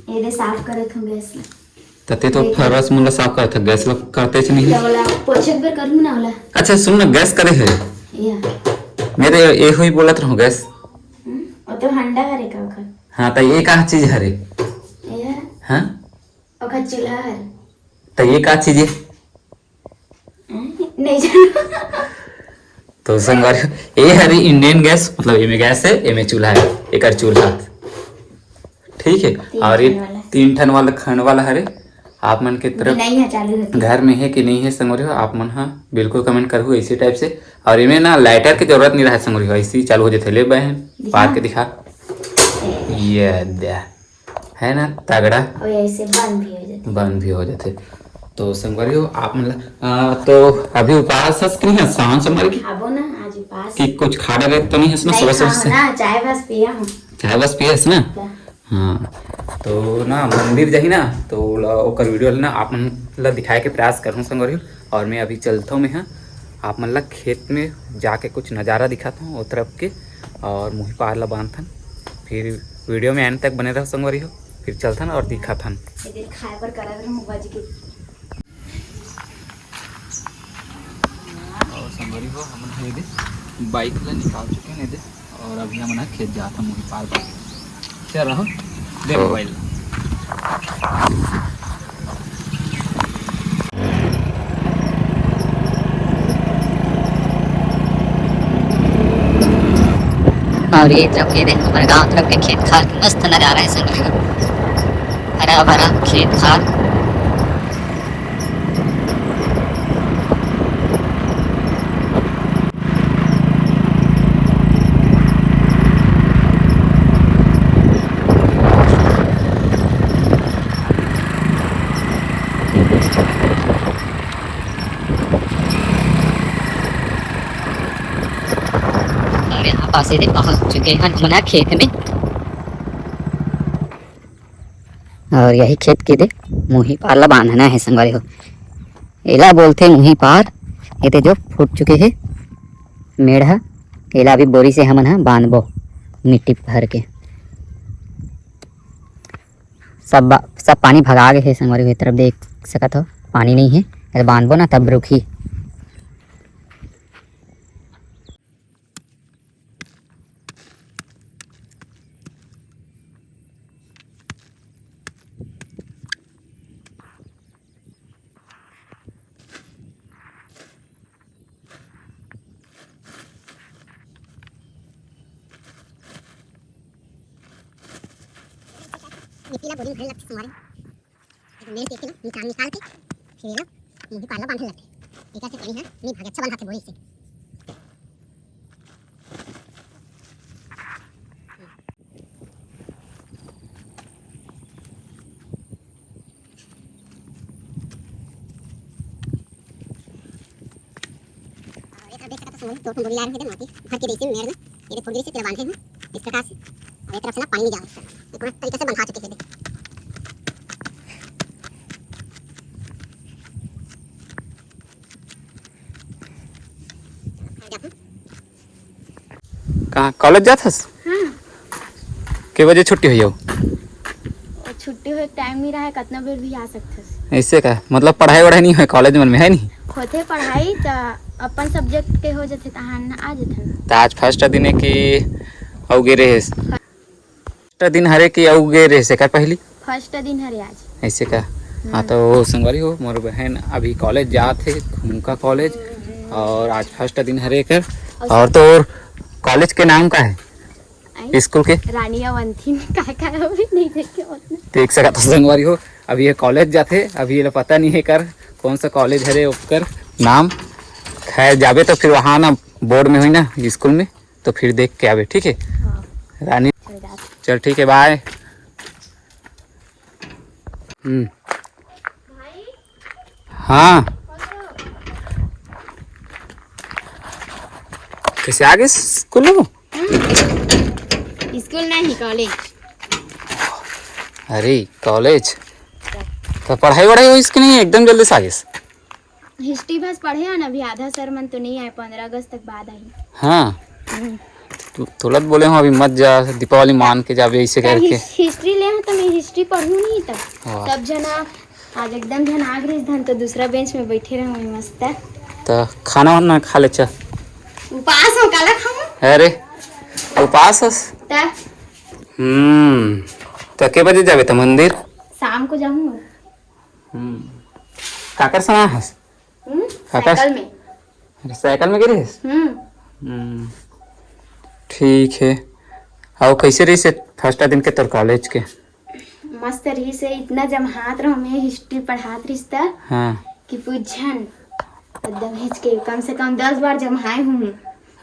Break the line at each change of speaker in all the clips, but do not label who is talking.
ये दे साफ करत हूँ गैस ला।
तते तो फरस मुला साफ करत है, गैस ला करते च नहीं।
वाला पोछक बर करूँ ना वाला।
अच्छा सुन ना, गैस करे है
या
मेरे ये हुई बोलत रहूँ गैस।
और तो हंडा हरे का ओखर।
हाँ तो ये का चीज हरे?
ये
हाँ
ओखर चूल्हा हरे।
तो ये का चीज है?
नहीं जानो।
तो संगवारी ये हरी इंडियन गैस, मतलब ये में गैस है, ये में चूल्हा है, एक चूल्हा ठीक है। और ये 3 टन वाला खंड वाला हरे। आप मन के तरफ
नहीं है चालू है
घर में है कि नहीं है संगवारी हो, आप मन हाँ बिल्कुल कमेंट करो इसी टाइप से। और इनमें ना लाइटर की जरूरत नहीं रहा संगवारी हो, ऐसे ही चालू हो जाते। ले बहन पार के दिखा, ये दे है ना तगड़ा,
और ऐसे बंद भी हो जाते।
बंद भी हो जाते। तो संगवारी हो आप मतलब तो अभी उपास है कि नहीं है सावन संगवारी की?
खाबो ना आज उपास
कि कुछ खाना रहे तो नहीं है ना? सुबह सुबह से
ना चाय बस पिया हूँ।
चाय बस पिए ना? हाँ तो ना मंदिर जाही ना तो ओकर वीडियो ना आप मन ला दिखाए के प्रयास करूँ संगवारी हो। और मैं अभी चलता हूँ, मैं हाँ आप मन ला खेत में जाके कुछ नज़ारा दिखाता हूँ वो तरफ के, और मुँह पार ला बांधथन। फिर वीडियो में एंड तक बने रहो संगवारी हो, फिर चलथन और दिखाथन।
खाए पर करा रहा हूँ बाजी के।
और संगवारी हो हम ये दे बाइक ला निकाल चुके हैं दे, और अभी हम खेत जाता मुँह पार पर चल रहा दे मोबाइल।
और ये तरफ ये देखो हमारे गाँव तरफ के खेत खार मस्त नज़ारा है संग, हरा भरा खेत खार। और यहाँ पास ये पहुँच चुके हैं मना खेत में, और यही खेत के दे मुही पार ला बांधना है संगवारी हो। एला बोलते मुही पार। ये ते जो फूट चुके हैं मेढ़ा, एला अभी बोरी से हमन हाँ बांधबो मिट्टी भर के। सब पानी भगा गए है संगवारी हो। तरफ देख सकत हो पानी नहीं है, बांधबो ना तब रुकी।
मिट्टी ला बोरी में भरने लगते संगवारी, एक मेल देख के ना निकाल के फिर ना मुंह पाला बांधने लगते। एका से पानी है नहीं भाग अच्छा बंधाते बोरी से। और एक देख सकते हो संगवारी, 2 बोरी ला रहे थे माटी भर के देसी मेर ना ये फुट गई से तेरे बांधे हैं इस प्रकार से। और एक तरफ से ना पानी नहीं जा रहा है, एक तरीके से बंधा चुके थे।
कहाँ कॉलेज जाथस?
हाँ
के बजे छुट्टी हुई हो?
छुट्टी हो टाइम नहीं रहा है, कितना बेर भी आ सकते।
ऐसे का मतलब पढ़ाई वढ़ाई नहीं है कॉलेज में है नहीं
होते पढ़ाई तो अपन सब्जेक्ट के हो जाते तहां आ जाते।
तो आज फर्स्ट दिन है कि औगे रहे? फर्स्ट दिन हरे कि औगे रहे से का पहली
फर्स्ट दिन हरे आज
ऐसे का। हाँ तो संगवारी हो मोर बहन अभी कॉलेज जाते घूमका कॉलेज, और आज फर्स्ट दिन हरे कर। और तो और कॉलेज के नाम का है स्कूल के?
रानी अवंथी का अभी नहीं देखे उतना।
देख सका तो संगवारी हो अभी ये कॉलेज जाते, अभी ये पता नहीं है कर कौन सा कॉलेज है ओकर नाम। खैर जाबे तो फिर वहाँ ना बोर्ड में हुई ना स्कूल में, तो फिर देख के आवे, ठीक है रानी। चल ठीक है, बाय। हाँ कैसे आ गए स्कूल में?
स्कूल नहीं कॉलेज।
अरे कॉलेज तो पढ़ाई वढ़ाई हुई इसकी नहीं, एकदम जल्दी से आ गए।
हिस्ट्री बस पढ़े हैं ना, अभी आधा सर मन तो नहीं आए, 15 अगस्त तक बाद आई।
हाँ तुरंत बोले हूँ अभी मत जा, दीपावली मान के जावे ऐसे करके।
हिस्ट्री ले हैं तो मैं हिस्ट्री पढ़ूँ नहीं
हाँ।
तब जना आज एकदम जन आ गई धन, तो दूसरा बेंच में बैठे रहे मस्त।
तो खाना वाना खा ले, चल।
उपास हो, काला खाऊं?
अरे उपास हस?
ता
तो के बजे जावे तो मंदिर?
शाम को जाऊंगा।
काकर सना हस?
साइकिल में।
अरे साइकिल में गिरी हस? ठीक है। और कैसे रही से फर्स्ट दिन के तोर कॉलेज के?
मस्त रही से, इतना जमहात रहो मैं हिस्ट्री पढ़ात रिश्ता
हाँ
कि पूछन एकदम हिच के कम से कम 10 बार जमहाए हूँ।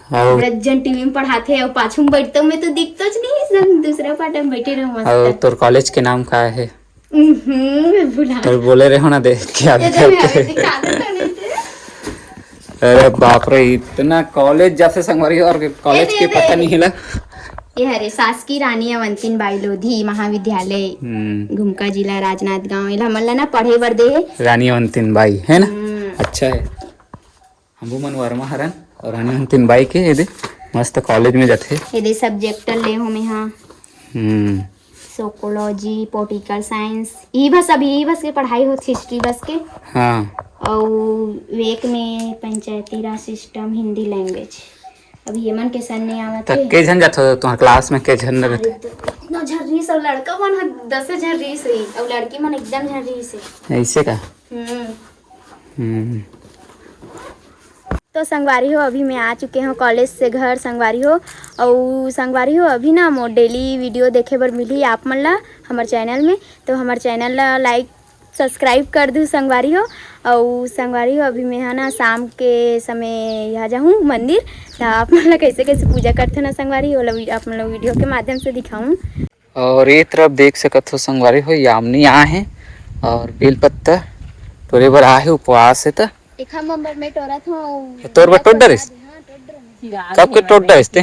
और
रज्जन टीवी में पढ़ाते और पाछू में बैठते मैं तो दिखता ज नहीं, सब दूसरा पार्ट में बैठे रहो
और
मस्त।
तोर कॉलेज के नाम का है?
भुला
तो बोले रहे हो ना, देख के आगे करके।
दिखा दे तो नहीं थे।
अरे बाप रे, इतना कॉलेज जब से संगवारी और कॉलेज के पता नहीं हिला।
ये हरे शासकीय रानी अवंतीन बाई लोधी महाविद्यालय, घुमका जिला राजनांदगांव। इला हमन ला ना पढ़े बर दे
रानी अवंतीन बाई है ना। अच्छा है, हमू मन वर्मा हरन और रानी अवंतीन बाई के ये मस्त कॉलेज में जाते।
ये सब्जेक्ट ले हो में हाँ सोकोलॉजी, पॉलिटिकल साइंस, ई बस अभी ई बस के पढ़ाई होती, हिस्ट्री बस के।
हाँ
और वेक में पंचायती राज सिस्टम, हिंदी लैंग्वेज। अभी हेमन के सन नहीं आवत
तो
है।
के जन जात हो तुम्हारे क्लास में? के जन रहते?
इतना झर्री से लड़का मन 10 झर्री से और लड़की मन एकदम झर्री से।
ऐसे का?
तो संगवारी हो, अभी मैं आ चुके हूँ कॉलेज से घर संगवारी हो। और संगवारी हो अभी ना मोर डेली वीडियो देखे बर मिली आप मन ला हमारे चैनल में, तो हमारे चैनल ला लाइक सब्सक्राइब कर दूँ संगवारी हो। और संगवारी हो अभी मैं है ना शाम के समय यहाँ जाऊँ मंदिर, तो आप मन ला कैसे कैसे पूजा करते ना संगवारी हो आप मन वीडियो के माध्यम से दिखाऊँ।
और ये तरफ देख सकत हो संगवारी हो, यामनी आए हैं और बेलपत्ता तोरे बर आए उपवास है। तो
एक नंबर में टोरा था
तोर बर टोट डरिस? कब के टोट डरिस ते?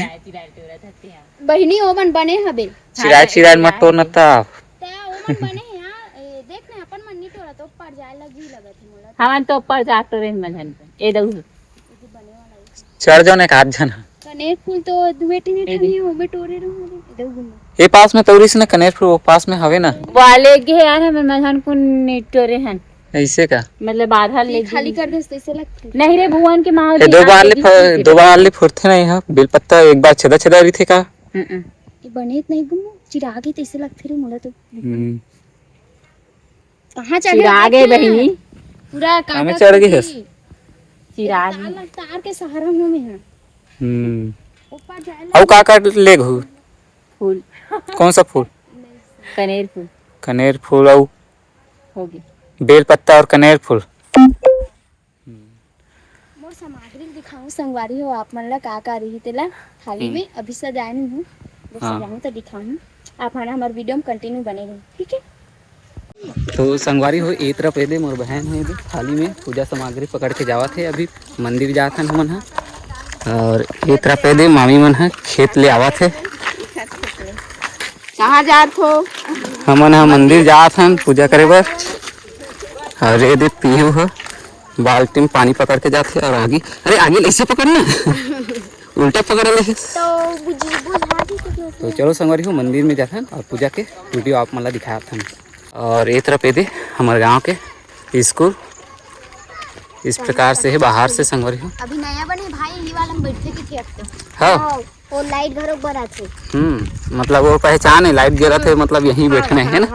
बहिनी ओमन बने हबे
चिराय चिराय मत टोर न ता।
ता ओमन बने यहाँ देख ना अपन मन नहीं टोरा तो पर जाए लगी लगत है मोला।
हवन तो ऊपर जाते रहे मजन ए दऊ
चढ़ जाओ ना एक आध जन।
कनेर फूल तो दुवेटी ने ठनी हो बे टोरे रहू इधर घूम।
ये पास में तौरीस ना कनेर फूल, वो पास में हवे ना
वाले के यार हम मजन को नेटोरे हन
ऐसे का?
मतलब आधा ले
खाली कर दे ऐसे लगते
नहीं रे भगवान के माँ
ये दो बार ले फुरथे ना यहाँ बेलपत्ता एक बार छेदा छेदा रही थे का?
ये बने नहीं घूम चिरागे तो ऐसे लगते रे मोला तो। कहां चढ़े
चिरागे बहिनी
पूरा कांटा
हमें चढ़ गई है
चिराग
तार के सहारा में है। ऊपर जाए
और का ले घू?
फूल
कौन सा फूल?
कनेर फूल
कनेर फूल और
होगी
बेल पत्ता और कनेर फूल।
मोर सामग्री दिखाऊं संगवारी हो आप मन ला का रही तेला थाली में अभी सजाए नहीं हूं, जब सजाऊं तो दिखाऊं। आप हमारे वीडियो में कंटिन्यू बने रहो, ठीक है।
तो संगवारी हो एक तरफ ये दे मोर बहन है दे थाली में पूजा सामग्री पकड़ के जावत है, अभी मंदिर जात हन हमन हा। और एक तरफ ये दे मामी मन हा खेत ले आवत है।
कहाँ जात हो?
हमन हा मंदिर जात हन पूजा करे बर। और ये दे पीहू हो बाल्टी में पानी पकड़ के जाते और आगे अरे आगे ऐसे पकड़ना उल्टा पकड़ ले। तो चलो संगवारी हो मंदिर में जाते हैं और पूजा के वीडियो आप मतलब दिखाते हैं। और ये तरफ ये दे हमारे गांव के स्कूल इस प्रकार से है बाहर से संगवारी हो।
अभी नया बने भाई यही वाला में बैठे के थे अब तो।
हाँ
वो लाइट घरों पर आते।
मतलब वो पहचान है लाइट गिरा थे मतलब यहीं बैठने है ना।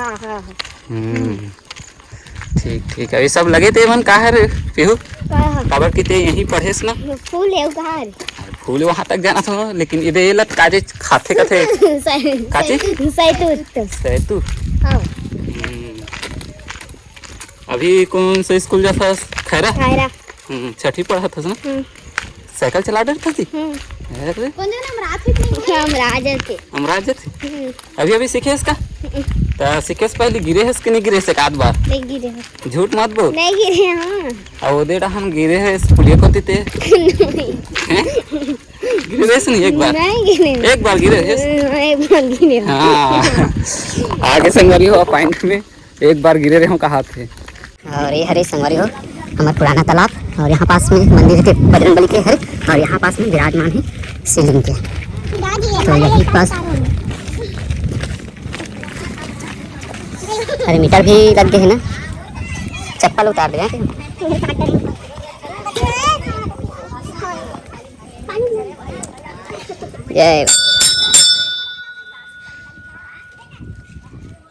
ठीक ठीक है ये सब लगे थे मन का है रे पीहू काबर की ते यहीं पढ़ेस ना
फूल है उधर
फूल वहाँ तक जाना था लेकिन इधर लत काजे खाते कथे काचे
सैतूत
सैतू।
हां
अभी कौन सा स्कूल जाता? खैरा।
खायरा।
छठी पढ़ा था ना? साइकिल चला डरता थी? अरे
कौन जन हम राज थे।
अभी अभी सीखे इसका? तो सीखे से पहले गिरे है कि नहीं गिरे से? एक आध बार
नहीं गिरे हैं।
झूठ मत बोल।
नहीं गिरे हैं।
और वो देड़ा हम गिरे है पुलिया को थे। गिरे है नहीं? एक बार
नहीं गिरे।
एक बार गिरे है।
एक बार गिरे।
हाँ आगे संगवारी हो पॉइंट में एक बार गिरे रहे हो कहा थे।
और ये हरे संगवारी हो हमारा पुराना तालाब और यहाँ पास में मंदिर के बजरंगबली के है और यहाँ पास में विराजमान है शिवलिंग के। तो यही पास अरे मीटर भी लग गए है ना, चप्पल उतार दे जय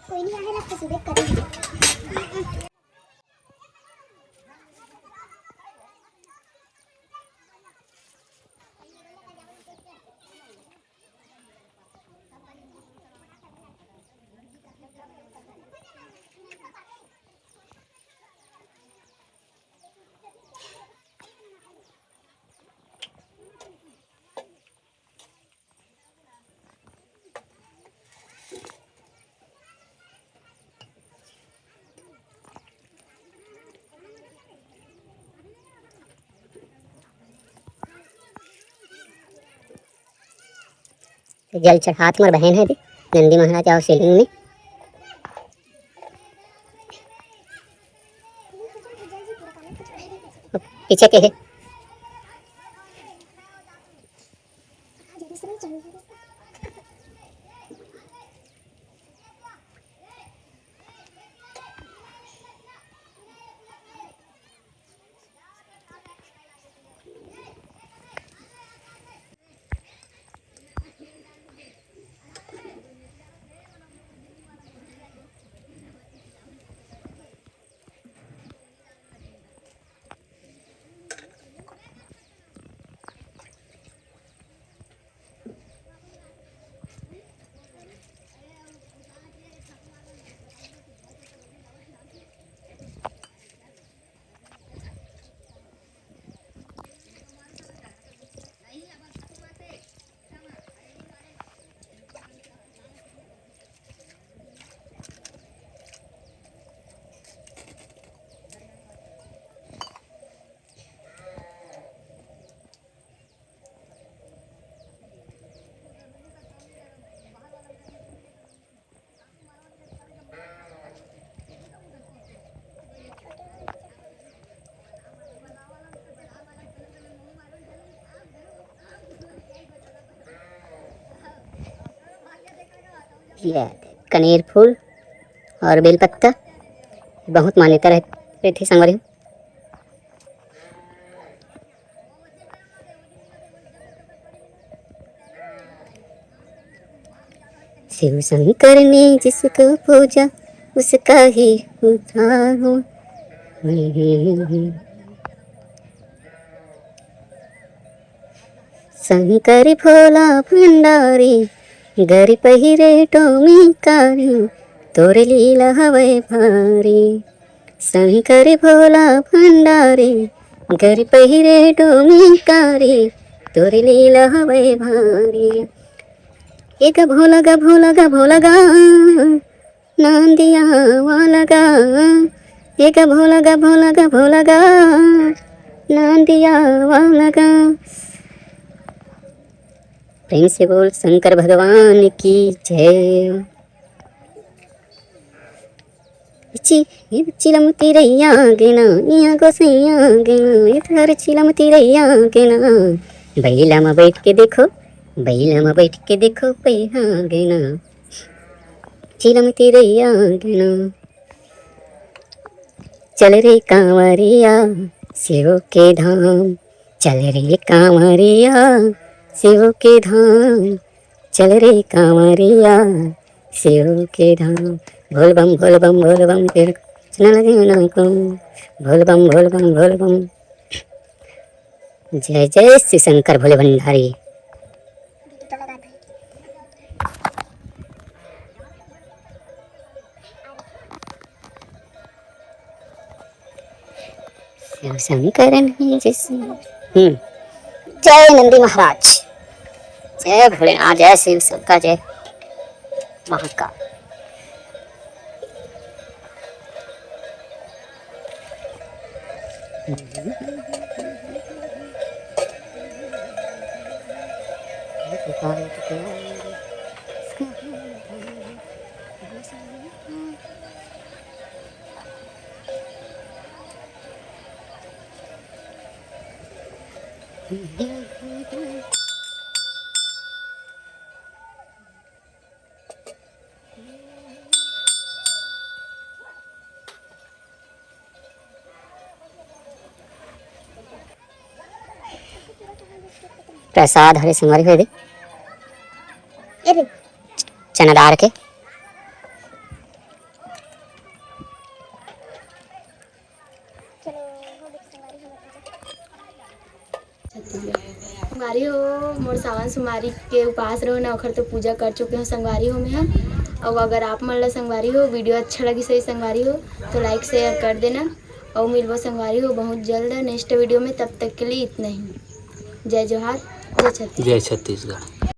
कोई नहीं आने लगता सुबह करेंगे। जल चढ़ात मोर बहन है दे नंदी महाराज और शिवलिंग में। पीछे के है कनेर फूल और बेलपत्ता बहुत मान्यता रहती थी संगवारी। शिव शंकर ने जिसको पूजा उसका ही उद्धार हो। शंकर भोला भंडारी घर पहिरे टोमिकारी तोर लीला हवे भारी। शंकर भोला भंडारी घर पहिरे टोमिकारी तोर लीला हवे भारी। एक भोला गा भोला गा भोला गा नांदिया वाला गा। एक भोला गा भोला गा भोला गा नांदिया वाला गा। प्रेम से बोल शंकर भगवान की जय। चिलमती रैया गेना इया गोसैया गेना इधर चिलमती रैया गेना। बैला में बैठ के देखो बैला में बैठ के देखो पैहा गेना चिलमती रैया गेना। चल रे कांवरिया शिव के धाम चल रे कांवरिया शिव के धाम चल रे कांवरिया शिव के धाम। भोल बम तेरे सुना लगे ना को भोल बम। जय जय श्री शंकर भोले भंडारी। शिव शंकर नहीं जिसमें जय नंदी महाराज, जय भोलेनाथ, जय शिव शंकर, जय महाकाल। प्रसाद हरे संगवारी हो दे चना दार के।
संगवारी हो मोर सावन सुमारी के उपास रहो ना, ओखर तो पूजा कर चुके हो संगवारी हो में हम। और अगर आप मन ला संगवारी हो वीडियो अच्छा लगी सही संगवारी हो तो लाइक शेयर कर देना। और मिलबो संगवारी हो बहुत जल्द नेक्स्ट वीडियो में, तब तक के लिए इतना ही। जय जोहार, जय छत्तीसगढ़।
जय छत्तीसगढ़।